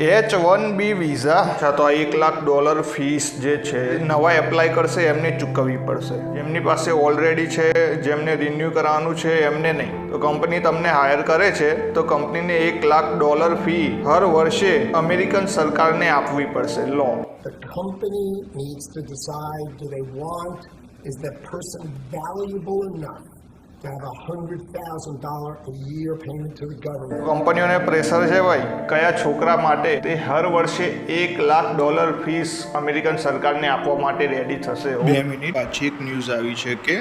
H1B visa અથવા તો $1,00,000 fees જે છે નવા એપ્લાય કરશે એમને ચૂકવવી પડશે. જેમની પાસે ઓલરેડી છે, જેમને રિન્યૂ કરાવવાનું છે એમને નહીં. તો કંપની તમને હાયર કરે છે તો કંપનીને $1,00,000 ફી હર વર્ષે અમેરિકન સરકારને આપવી પડશે. લો. The company needs to decide, do they want, is that person valuable enough to have $100,000 a year payment to the government? કંપનીઓને પ્રેશર છે ભાઈ, કયા છોકરા માટે તે હર વર્ષે $1,00,000 ફીસ અમેરિકન સરકારને આપવા માટે રેડી થશે. 2 મિનિટ પાછી એક ન્યૂઝ આવી છે કે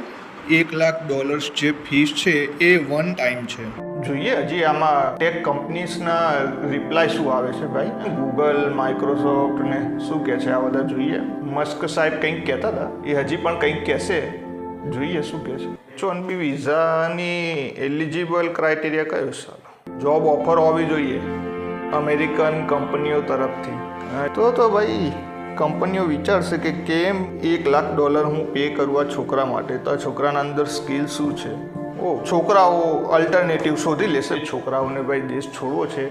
$1,00,000 જે ફીસ છે એ વન ટાઈમ છે. જોઈએ હજી આમાં ટેક કંપનીઝના રિપ્લાય શું આવે છે ભાઈ. ગૂગલ, માઇક્રોસોફ્ટ ને શું કહે છે આ બધા જોઈએ. મસ્ક સાહેબ કંઈક કહેતા હતા, એ હજી પણ કંઈક કહેશે, જોઈએ શું કહે છે. H1B વિઝાની એલિજિબલ ક્રાઇટેરિયા કયો છે? જોબ ઓફર હોવી જોઈએ અમેરિકન કંપનીઓ તરફથી. તો ભાઈ કંપનીઓ વિચારશે કે કેમ $1,00,000 હું પે કરું આ છોકરા માટે, તો આ છોકરાના અંદર સ્કિલ શું છે. છોકરાઓ અલ્ટરનેટિવ શોધી લેશે. છોકરાઓને ભાઈ દેશ છોડવો છે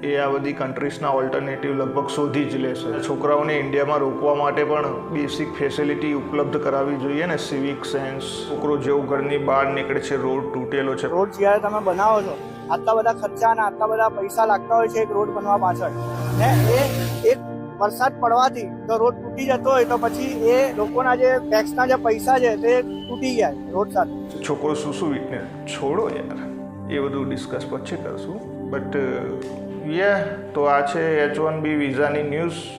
એ આ બધી કન્ટ્રીઝના ઓલ્ટરનેટિવ લગભગ શોધી જ લેશે. છોકરાઓને ઇન્ડિયામાં રોકવા માટે પણ બેસિક ફેસિલિટી ઉપલબ્ધ કરાવવી જોઈએ ને. સિવિક સેન્સ, છોકરો જેવું ઘરની બહાર નીકળે છે, રોડ તૂટેલો છે. રોડ જ્યારે તમે બનાવો છો, આટલા બધા ખર્ચા અને આટલા બધા પૈસા લાગતા હોય છે એક રોડ બનવા પાછળ, ને એ એક વરસાદ પડવાથી જો રોડ તૂટી જતો હોય તો પછી એ લોકોના જે ટેક્સના જે પૈસા છે તે તૂટી ગયા રોડ સાથે. છોકરો શું વિટનેસ છોડો યાર, એ બધું ડિસ્કસ પછી કરશું. બટ તો આ છે H1B વિઝાની ન્યૂઝ.